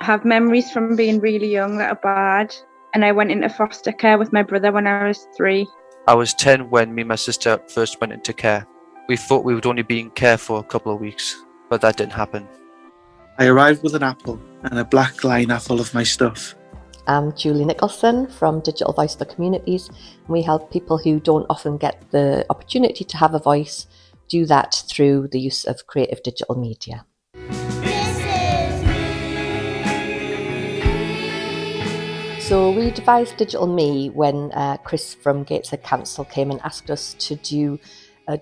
have memories from being really young that are bad, and I went into foster care with my brother when I was 3. I was 10 when me and my sister first went into care. We thought we would only be in care for a couple of weeks, but that didn't happen. I arrived with an apple and a black liner full of my stuff. I'm Julie Nicholson from Digital Voice for Communities. We help people who don't often get the opportunity to have a voice do that through the use of creative digital media. So we devised Digital Me when Chris from Gateshead Council came and asked us to do a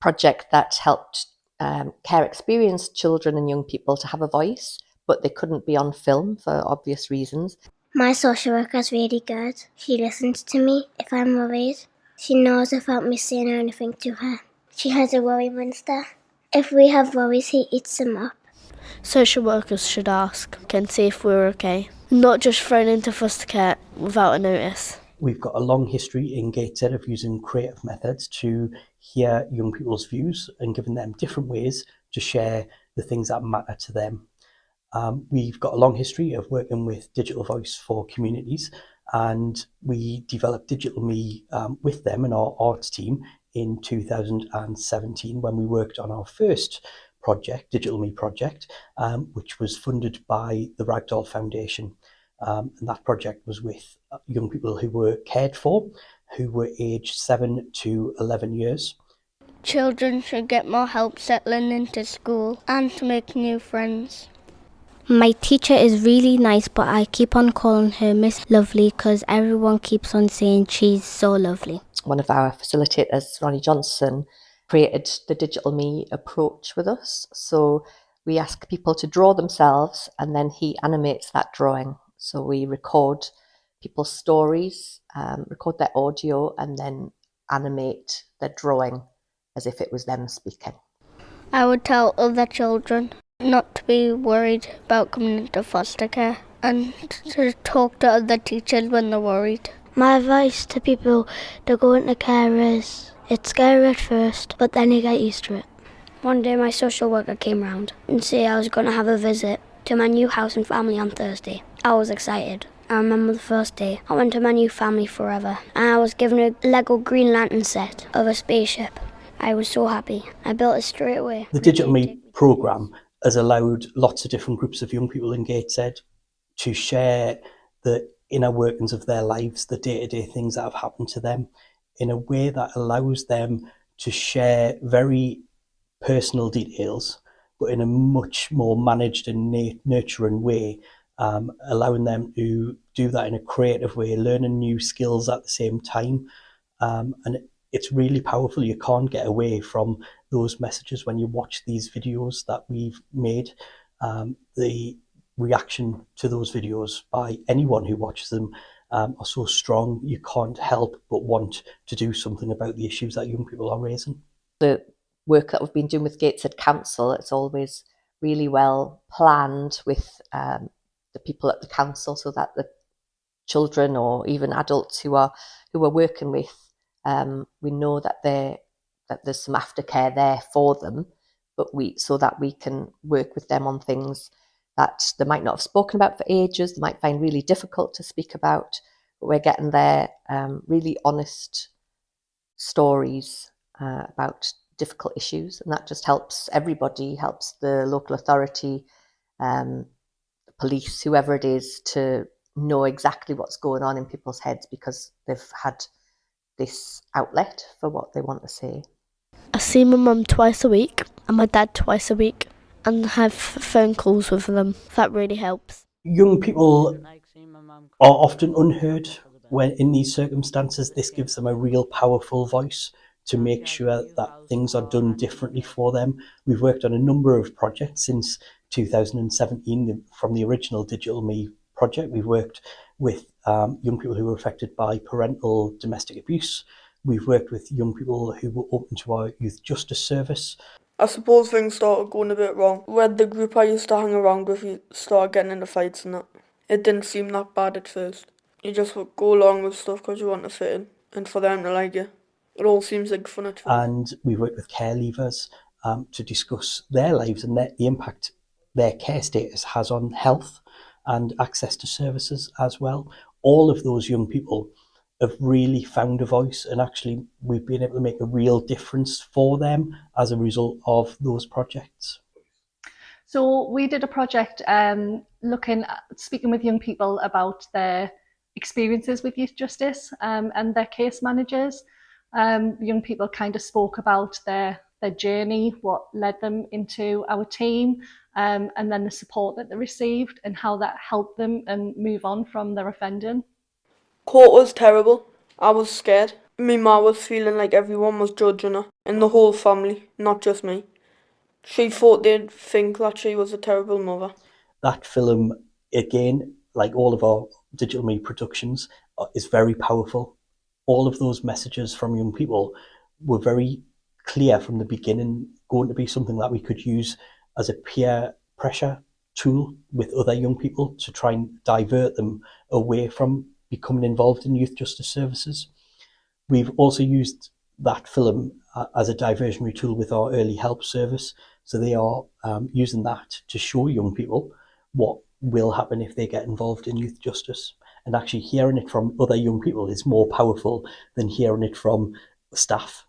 project that helped care experienced children and young people to have a voice, but they couldn't be on film for obvious reasons. My social worker's really good. She listens to me if I'm worried. She knows without me saying anything to her. She has a worry monster. If we have worries, he eats them up. Social workers should ask and see if we're okay, not just thrown into foster care without a notice. We've got a long history in Gateshead of using creative methods to hear young people's views and giving them different ways to share the things that matter to them. We've got a long history of working with Digital Voice for Communities, and we developed Digital Me with them and our arts team in 2017 when we worked on our first project, Digital Me project, which was funded by the Ragdoll Foundation. And that project was with young people who were cared for, who were aged 7 to 11 years. Children should get more help settling into school and to make new friends. My teacher is really nice, but I keep on calling her Miss Lovely because everyone keeps on saying she's so lovely. One of our facilitators, Ronnie Johnson, created the Digital Me approach with us. So we ask people to draw themselves and then he animates that drawing. So we record people's stories, record their audio and then animate their drawing as if it was them speaking. I would tell other children not to be worried about coming into foster care and to talk to other teachers when they're worried. My advice to people that go into care is, it's scary at first, but then you get used to it. One day my social worker came round and said I was going to have a visit to my new house and family on Thursday. I was excited. I remember the first day I went to my new family forever and I was given a Lego Green Lantern set of a spaceship. I was so happy. I built it straight away. The Digital Me programme has allowed lots of different groups of young people in Gateshead to share the inner workings of their lives, the day-to-day things that have happened to them, in a way that allows them to share very personal details, but in a much more managed and nurturing way, allowing them to do that in a creative way, learning new skills at the same time. And it's really powerful. You can't get away from those messages when you watch these videos that we've made. The reaction to those videos by anyone who watches them are so strong. You can't help but want to do something about the issues that young people are raising. The work that we've been doing with Gateshead Council, it's always really well planned with the people at the council, so that the children or even adults who are working with, we know that there's some aftercare there for them, but so that we can work with them on things that they might not have spoken about for ages, they might find really difficult to speak about, but we're getting their really honest stories about difficult issues, and that just helps everybody, helps the local authority, police, whoever it is, to know exactly what's going on in people's heads because they've had this outlet for what they want to say. I see my mum twice a week and my dad twice a week and have phone calls with them. That really helps. Young people are often unheard when in these circumstances. This gives them a real powerful voice to make sure that things are done differently for them. We've worked on a number of projects since 2017 from the original Digital Me project. We've worked with young people who were affected by parental domestic abuse. We've worked with young people who were open to our youth justice service. I suppose things started going a bit wrong when the group I used to hang around with started getting into fights and that. It didn't seem that bad at first. You just would go along with stuff because you want to fit in and for them to like you. It all seems like fun at first. And we worked with care leavers to discuss their lives and the impact their care status has on health. and access to services as well. All of those young people have really found a voice, and actually we've been able to make a real difference for them as a result of those projects. So we did a project speaking with young people about their experiences with youth justice and their case managers. Young people kind of spoke about their journey, what led them into our team, and then the support that they received and how that helped them and move on from their offending. Court was terrible. I was scared. My ma was feeling like everyone was judging her, and the whole family, not just me. She thought they'd think that she was a terrible mother. That film, again, like all of our digital media productions, is very powerful. All of those messages from young people were very clear from the beginning, going to be something that we could use as a peer pressure tool with other young people to try and divert them away from becoming involved in youth justice services. We've also used that film as a diversionary tool with our early help service. So they are using that to show young people what will happen if they get involved in youth justice. And actually hearing it from other young people is more powerful than hearing it from staff.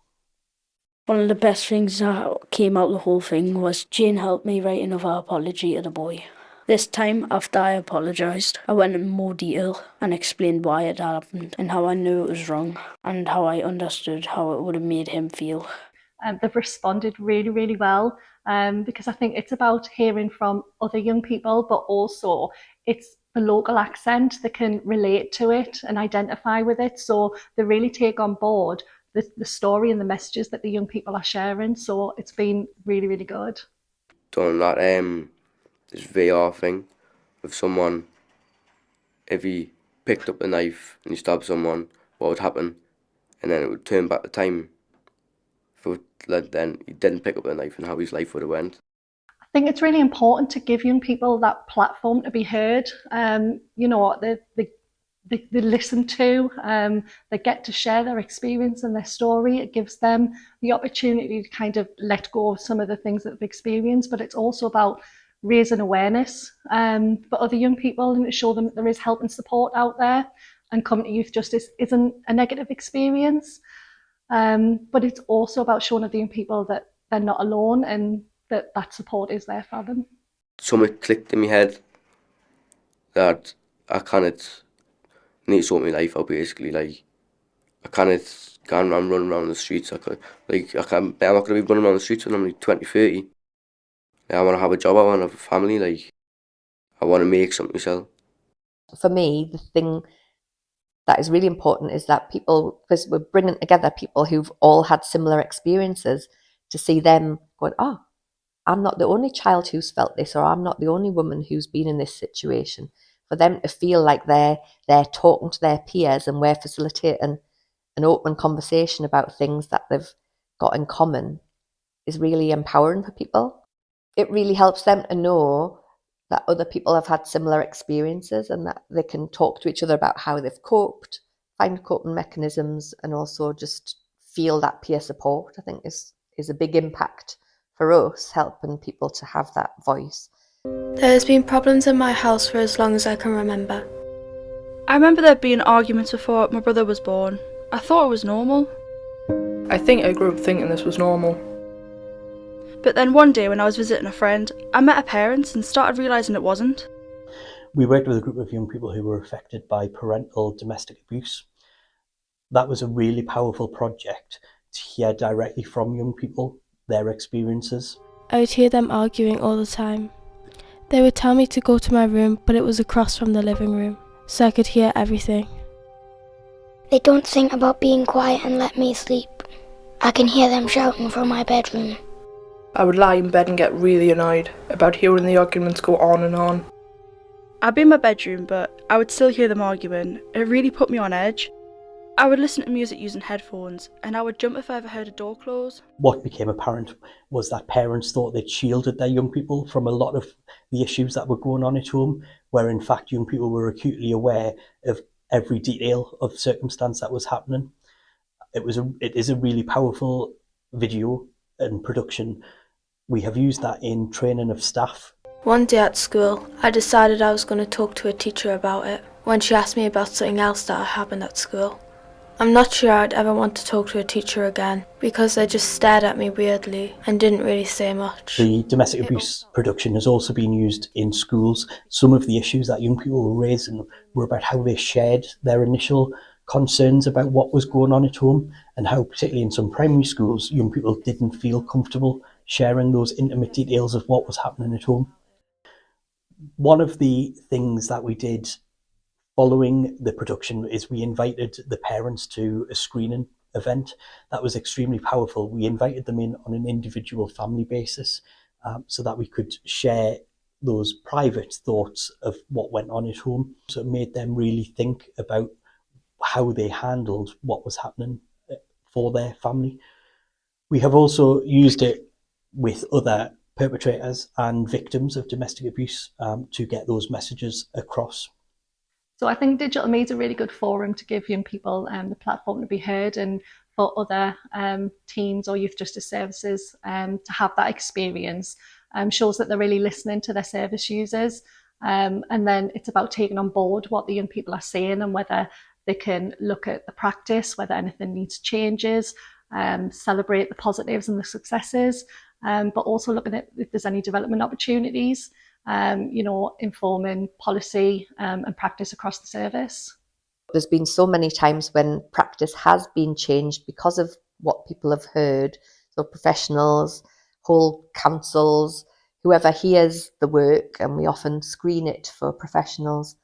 One of the best things that came out of the whole thing was Jane helped me write another apology to the boy. This time, after I apologised, I went in more detail and explained why it happened and how I knew it was wrong and how I understood how it would have made him feel. They've responded really, really well because I think it's about hearing from other young people, but also it's the local accent that can relate to it and identify with it. So they really take on board the story and the messages that the young people are sharing. So it's been really, really good. Done that this VR thing with someone, if he picked up a knife and he stabbed someone, what would happen? And then it would turn back the time for then he didn't pick up the knife and how his life would have went. I think it's really important to give young people that platform to be heard. They listen to, they get to share their experience and their story. It gives them the opportunity to kind of let go of some of the things that they've experienced, but it's also about raising awareness for other young people and to show them that there is help and support out there, and coming to youth justice isn't a negative experience. But it's also about showing other young people that they're not alone and that support is there for them. Something clicked in my head that I can't need to sort my life out, basically. Like, I can't run around the streets. I'm not going to be running around the streets when I'm like 20, 30. I want to have a job, I want to have a family, like, I want to make something myself. For me, the thing that is really important is that people, because we're bringing together people who've all had similar experiences, to see them going, oh, I'm not the only child who's felt this, or I'm not the only woman who's been in this situation. For them to feel like they're talking to their peers and we're facilitating an open conversation about things that they've got in common is really empowering for people. It really helps them to know that other people have had similar experiences and that they can talk to each other about how they've coped, find coping mechanisms, and also just feel that peer support, I think is a big impact for us, helping people to have that voice. There's been problems in my house for as long as I can remember. I remember there being arguments before my brother was born. I thought it was normal. I think I grew up thinking this was normal. But then one day when I was visiting a friend, I met her parents and started realising it wasn't. We worked with a group of young people who were affected by parental domestic abuse. That was a really powerful project to hear directly from young people, their experiences. I would hear them arguing all the time. They would tell me to go to my room, but it was across from the living room, so I could hear everything. They don't think about being quiet and let me sleep. I can hear them shouting from my bedroom. I would lie in bed and get really annoyed about hearing the arguments go on and on. I'd be in my bedroom, but I would still hear them arguing. It really put me on edge. I would listen to music using headphones, and I would jump if I ever heard a door close. What became apparent was that parents thought they'd shielded their young people from a lot of the issues that were going on at home, where in fact young people were acutely aware of every detail of circumstance that was happening. It is a really powerful video and production. We have used that in training of staff One day at school, I decided I was going to talk to a teacher about it when she asked me about something else that had happened at school. I'm not sure I'd ever want to talk to a teacher again because they just stared at me weirdly and didn't really say much. The domestic abuse production has also been used in schools. Some of the issues that young people were raising were about how they shared their initial concerns about what was going on at home, and how, particularly in some primary schools, young people didn't feel comfortable sharing those intimate details of what was happening at home. One of the things that we did following the production is we invited the parents to a screening event that was extremely powerful. We invited them in on an individual family basis, so that we could share those private thoughts of what went on at home. So it made them really think about how they handled what was happening for their family. We have also used it with other perpetrators and victims of domestic abuse to get those messages across. So I think Digital Me is a really good forum to give young people the platform to be heard, and for other teams or youth justice services to have that experience shows that they're really listening to their service users. And then it's about taking on board what the young people are saying and whether they can look at the practice, whether anything needs changes, celebrate the positives and the successes, but also looking at if there's any development opportunities. Informing policy and practice across the service. There's been so many times when practice has been changed because of what people have heard. So professionals, whole councils, whoever hears the work, and we often screen it for professionals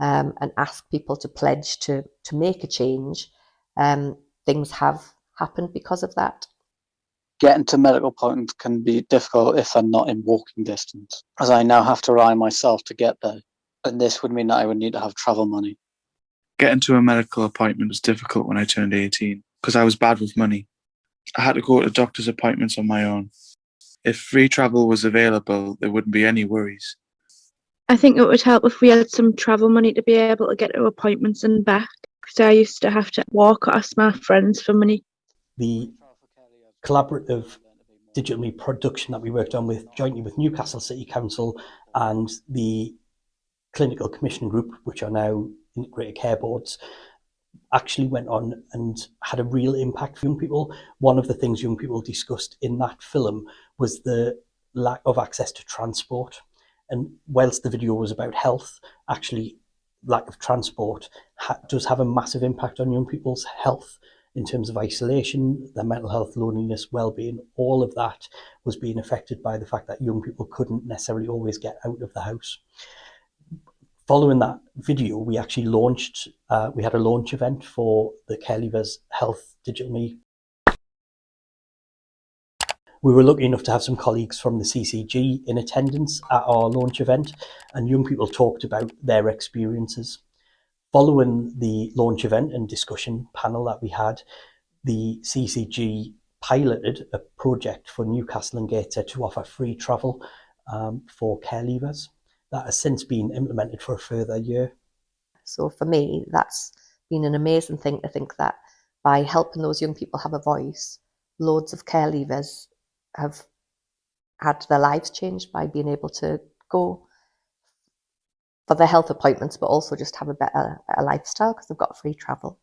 and ask people to pledge to make a change. Things have happened because of that. Getting to medical appointments can be difficult if I'm not in walking distance, as I now have to rely on myself to get there, and this would mean that I would need to have travel money. Getting to a medical appointment was difficult when I turned 18 because I was bad with money. I had to go to doctor's appointments on my own. If free travel was available, there wouldn't be any worries. I think it would help if we had some travel money to be able to get to appointments and back, because I used to have to walk or ask my friends for money. The collaborative Digital Me production that we worked on jointly with Newcastle City Council and the Clinical Commission Group, which are now integrated care boards, actually went on and had a real impact for young people. One of the things young people discussed in that film was the lack of access to transport. And whilst the video was about health, actually lack of transport does have a massive impact on young people's health in terms of isolation, their mental health, loneliness, well-being. All of that was being affected by the fact that young people couldn't necessarily always get out of the house. Following that video, we actually launched, we had a launch event for the Care Leavers Health Digital Me. We were lucky enough to have some colleagues from the CCG in attendance at our launch event, and young people talked about their experiences. Following the launch event and discussion panel that we had, the CCG piloted a project for Newcastle and Gateshead to offer free travel for care leavers. That has since been implemented for a further year. So for me, that's been an amazing thing to think that by helping those young people have a voice, loads of care leavers have had their lives changed by being able to go for their health appointments, but also just have a better lifestyle because they've got free travel.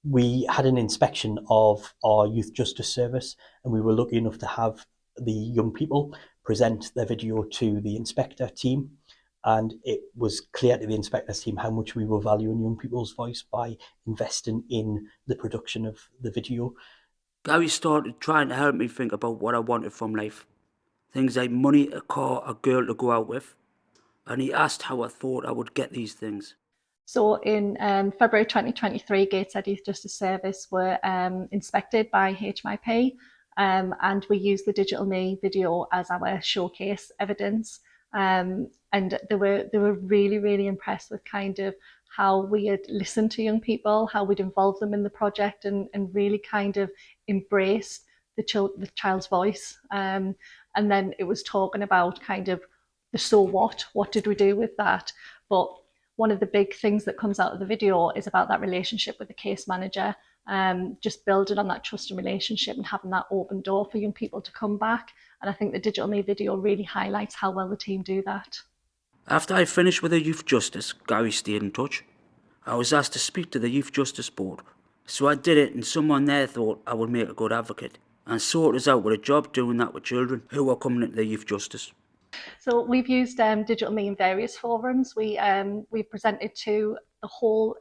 We had an inspection of our youth justice service, and we were lucky enough to have the young people present their video to the inspector team, and it was clear to the inspector's team how much we were valuing young people's voice by investing in the production of the video. Gary started trying to help me think about what I wanted from life. Things like money, a car, a girl to go out with. And he asked how I thought I would get these things. So in February 2023, Gateshead Youth Justice Service were inspected by HMIP, and we used the Digital Me video as our showcase evidence. And they were really, really impressed with kind of how we had listened to young people, how we'd involved them in the project, and really kind of embraced the child's voice. And then it was talking about kind of the so what did we do with that? But one of the big things that comes out of the video is about that relationship with the case manager, just building on that trust and relationship and having that open door for young people to come back. And I think the Digital Me video really highlights how well the team do that. After I finished with the Youth Justice, Gary stayed in touch. I was asked to speak to the Youth Justice Board. So I did it, and someone there thought I would make a good advocate, and sorted us out with a job doing that with children who are coming into the Youth Justice. So we've used Digital Me in various forums. We've presented to the whole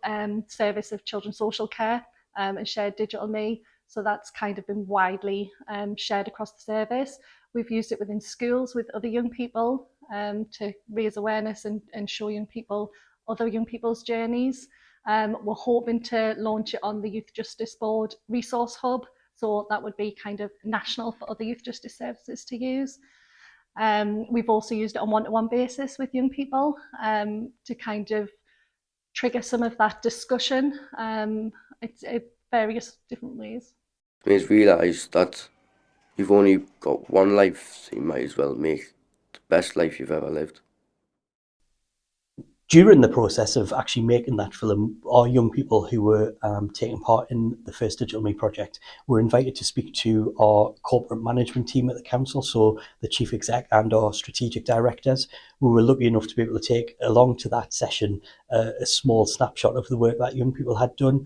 service of children's social care and shared Digital Me. So that's kind of been widely shared across the service. We've used it within schools with other young people to raise awareness and show young people other young people's journeys. We're hoping to launch it on the Youth Justice Board resource hub. So that would be kind of national for other youth justice services to use. We've also used it on one-to-one basis with young people to kind of trigger some of that discussion. It's various different ways. It made me realise that you've only got one life, so you might as well make the best life you've ever lived. During the process of actually making that film, our young people who were taking part in the first Digital Me project were invited to speak to our corporate management team at the council, so the chief exec and our strategic directors. We were lucky enough to be able to take along to that session a small snapshot of the work that young people had done.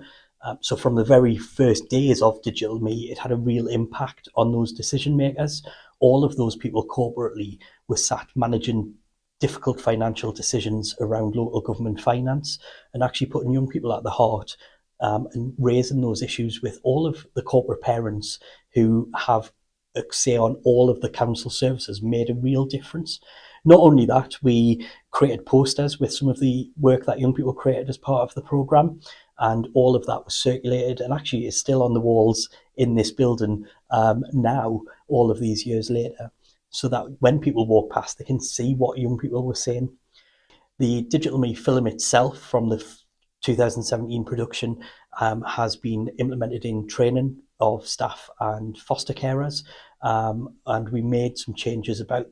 So from the very first days of Digital Me, it had a real impact on those decision makers. All of those people corporately were sat managing difficult financial decisions around local government finance, and actually putting young people at the heart and raising those issues with all of the corporate parents who have a say on all of the council services made a real difference. Not only that, we created posters with some of the work that young people created as part of the programme, and all of that was circulated and actually is still on the walls in this building now, all of these years later, so that when people walk past, they can see what young people were saying. The Digital Me film itself from the 2017 production has been implemented in training of staff and foster carers, and we made some changes about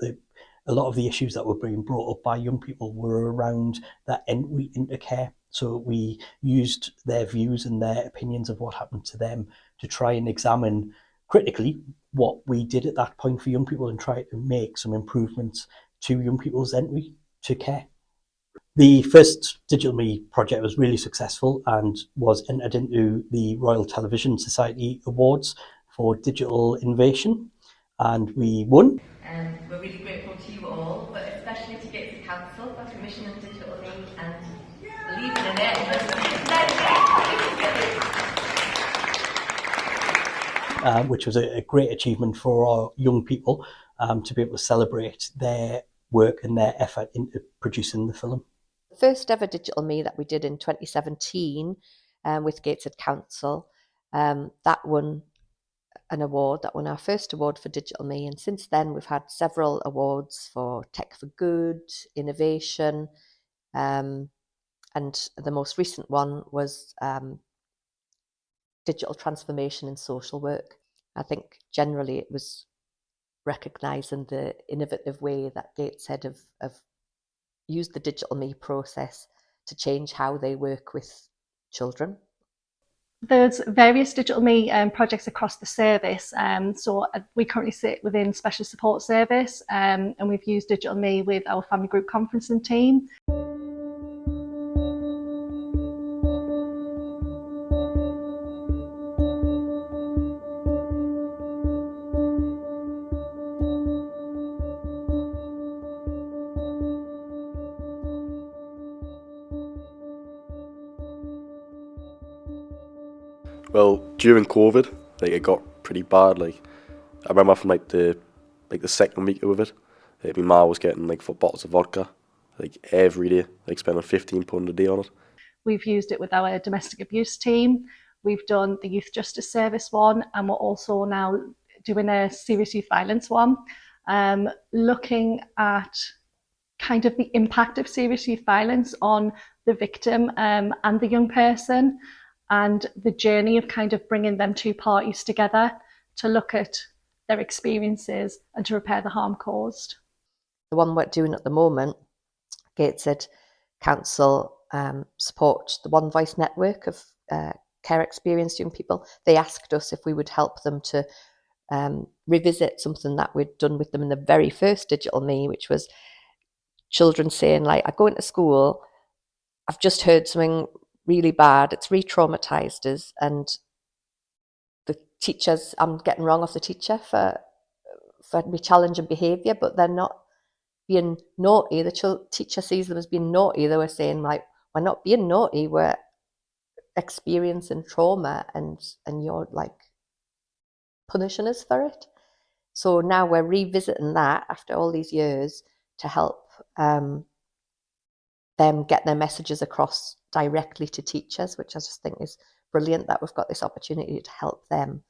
a lot of the issues that were being brought up by young people were around that entry into care. So we used their views and their opinions of what happened to them to try and examine critically what we did at that point for young people and try to make some improvements to young people's entry to care. The first Digital Me project was really successful and was entered into the Royal Television Society Awards for Digital Innovation, and we won. We're really grateful to you all, but especially to Gateshead Council for commissioning Digital Me and believing in it. Which was a great achievement for our young people to be able to celebrate their work and their effort into producing the film. The first ever Digital Me that we did in 2017 with Gateshead Council, that won an award, that won our first award for Digital Me, and since then we've had several awards for Tech for Good, Innovation, and the most recent one was Digital Transformation in Social Work. I think generally it was recognising the innovative way that Gateshead have used the Digital Me process to change how they work with children. There's various Digital Me projects across the service. So we currently sit within Special Support Service, and we've used Digital Me with our family group conferencing team. Well, during COVID, it got pretty bad. I remember from the second week of it, my ma was getting 4 bottles of vodka, every day, spending £15 a day on it. We've used it with our domestic abuse team. We've done the Youth Justice Service one, and we're also now doing a serious youth violence one, looking at kind of the impact of serious youth violence on the victim and the young person, and the journey of kind of bringing them two parties together to look at their experiences and to repair the harm caused. The one we're doing at the moment, Gateshead Council support the One Voice network of care experienced young people, they asked us if we would help them to revisit something that we'd done with them in the very first Digital Me, which was children saying, like, I go into school, I've just heard something really bad, it's re-traumatised us, and the teachers, I'm getting wrong off the teacher for me challenging behaviour, but they're not being naughty. The teacher sees them as being naughty. They were saying, like, we're not being naughty, we're experiencing trauma, and you're like punishing us for it. So now we're revisiting that after all these years to help them get their messages across directly to teachers, which I just think is brilliant that we've got this opportunity to help them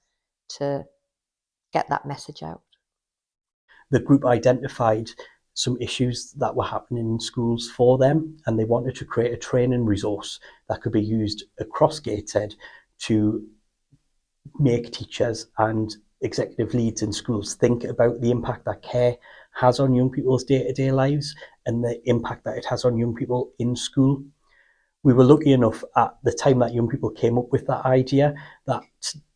to get that message out. The group identified some issues that were happening in schools for them, and they wanted to create a training resource that could be used across Gateshead to make teachers and executive leads in schools think about the impact that care has on young people's day-to-day lives and the impact that it has on young people in school. We were lucky enough at the time that young people came up with that idea that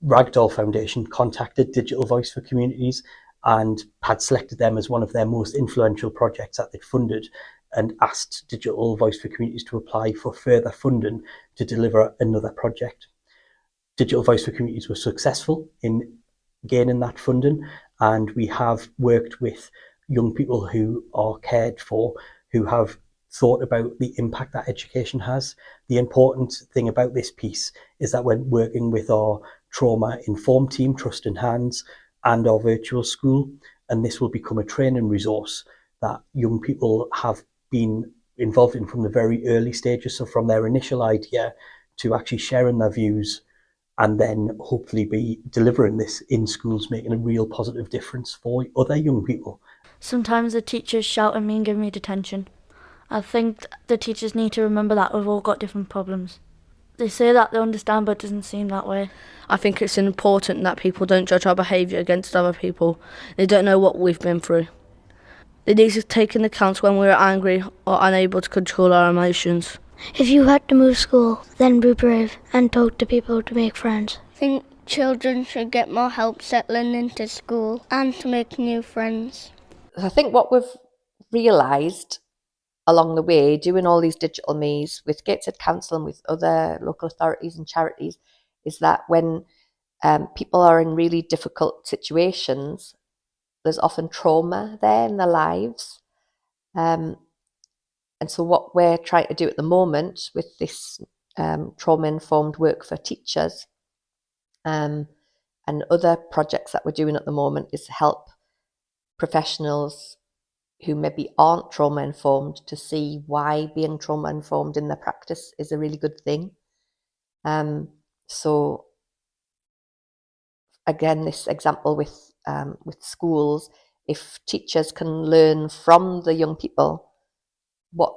Ragdoll Foundation contacted Digital Voice for Communities and had selected them as one of their most influential projects that they'd funded, and asked Digital Voice for Communities to apply for further funding to deliver another project. Digital Voice for Communities was successful in gaining that funding, and we have worked with young people who are cared for, who have thought about the impact that education has. The important thing about this piece is that we're working with our trauma-informed team, Trust in Hands, and our virtual school, and this will become a training resource that young people have been involved in from the very early stages, so from their initial idea to actually sharing their views, and then hopefully be delivering this in schools, making a real positive difference for other young people. Sometimes the teachers shout at me and give me detention. I think the teachers need to remember that we've all got different problems. They say that they understand, but it doesn't seem that way. I think it's important that people don't judge our behaviour against other people. They don't know what we've been through. They need to take into account when we're angry or unable to control our emotions. If you had to move school, then be brave and talk to people to make friends. I think children should get more help settling into school and to make new friends. I think what we've realised along the way, doing all these Digital Me's with Gateshead Council and with other local authorities and charities, is that when people are in really difficult situations, there's often trauma there in their lives. And so what we're trying to do at the moment with this trauma-informed work for teachers and other projects that we're doing at the moment is help professionals who maybe aren't trauma-informed to see why being trauma-informed in their practice is a really good thing. So again, this example with schools, if teachers can learn from the young people what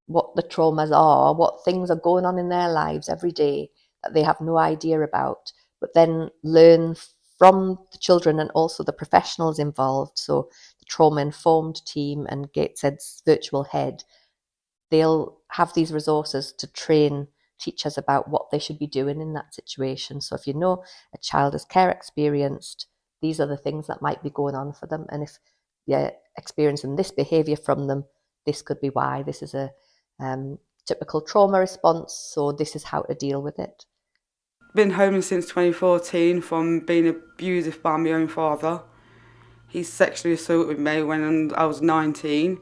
the traumas are, what things are going on in their lives every day that they have no idea about, but then learn from the children and also the professionals involved, so the trauma-informed team and Gateshead's virtual head, they'll have these resources to train teachers about what they should be doing in that situation. So if you know a child is care experienced, these are the things that might be going on for them. And if you're experiencing this behaviour from them, this could be why. This is a typical trauma response, so this is how to deal with it. Been homeless since 2014 from being abused by my own father. He sexually assaulted me when I was 19.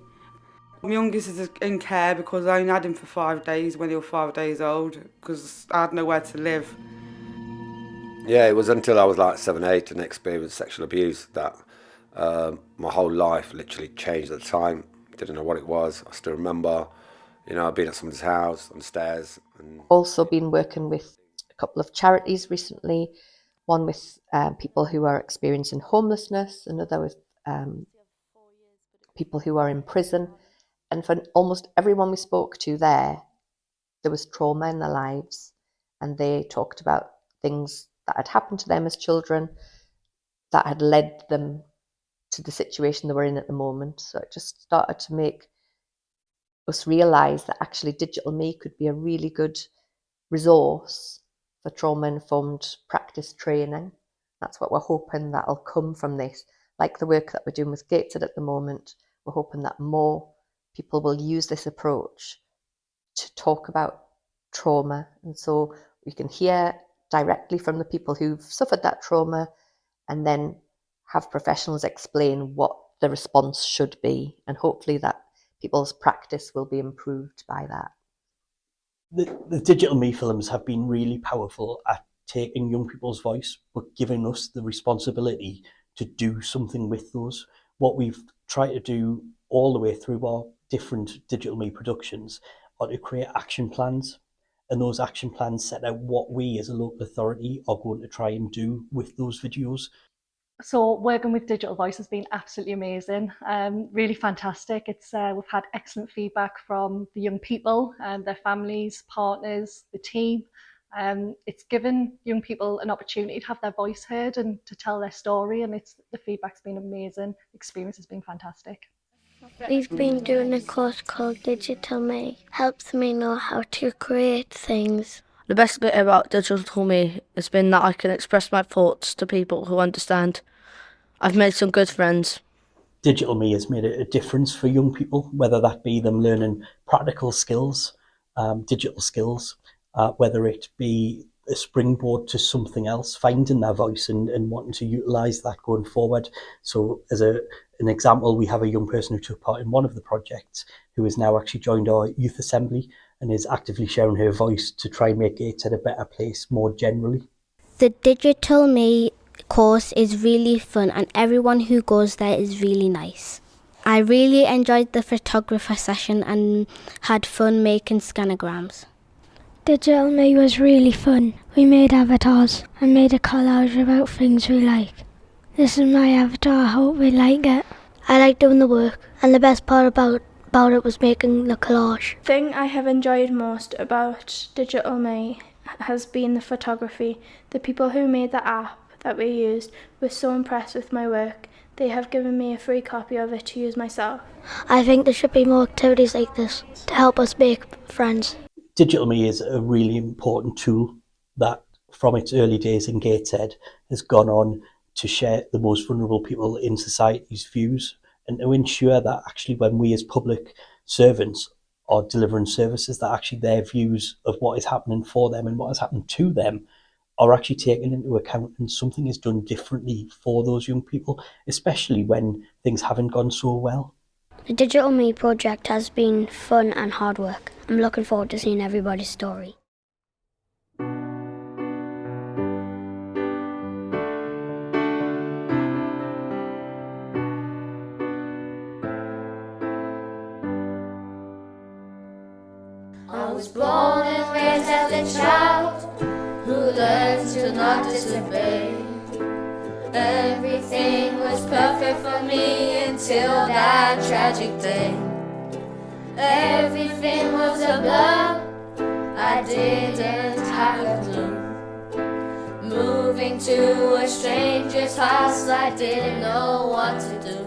My youngest is in care because I only had him for 5 days when he was 5 days old because I had nowhere to live. Yeah, it was until I was like 7, 8 and experienced sexual abuse that my whole life literally changed at the time. Didn't know what it was. I still remember, I'd been at someone's house on the stairs. And also been working with a couple of charities recently, one with people who are experiencing homelessness, another with people who are in prison. And for almost everyone we spoke to there was trauma in their lives, and they talked about things that had happened to them as children that had led them to the situation they were in at the moment. So it just started to make us realise that actually Digital Me could be a really good resource for trauma-informed practice training. That's what we're hoping that'll come from this. Like the work that we're doing with Gateshead at the moment, we're hoping that more people will use this approach to talk about trauma. And so we can hear directly from the people who've suffered that trauma and then have professionals explain what the response should be. And hopefully that people's practice will be improved by that. The Digital Me films have been really powerful at taking young people's voice, but giving us the responsibility to do something with those. What we've tried to do all the way through our different Digital Me productions are to create action plans. And those action plans set out what we as a local authority are going to try and do with those videos. So working with Digital Voice has been absolutely amazing, really fantastic. We've had excellent feedback from the young people and their families, partners, the team. It's given young people an opportunity to have their voice heard and to tell their story, and the feedback's been amazing. The experience has been fantastic. We've been doing a course called Digital Me. Helps me know how to create things. The best bit about Digital Me has been that I can express my thoughts to people who understand. I've made some good friends. Digital Me has made a difference for young people, whether that be them learning practical skills, digital skills, whether it be a springboard to something else, finding their voice and wanting to utilise that going forward. So as an example, we have a young person who took part in one of the projects who has now actually joined our youth assembly and is actively sharing her voice to try and make Gateshead a better place more generally. The Digital Me course is really fun and everyone who goes there is really nice. I really enjoyed the photographer session and had fun making scanograms. Digital Me was really fun. We made avatars and made a collage about things we like. This is my avatar, I hope we like it. I like doing the work, and the best part about it was making the collage. The thing I have enjoyed most about Digital Me has been the photography. The people who made the app that we used were so impressed with my work. They have given me a free copy of it to use myself. I think there should be more activities like this to help us make friends. Digital Me is a really important tool that from its early days in Gateshead has gone on to share the most vulnerable people in society's views and to ensure that actually when we as public servants are delivering services, that actually their views of what is happening for them and what has happened to them are actually taken into account and something is done differently for those young people, especially when things haven't gone so well. The Digital Me project has been fun and hard work. I'm looking forward to seeing everybody's story. I was born and raised as a child who learned to not disobey. Everything was perfect for me until that tragic day. Everything was a blur, I didn't have a clue. Moving to a stranger's house, I didn't know what to do.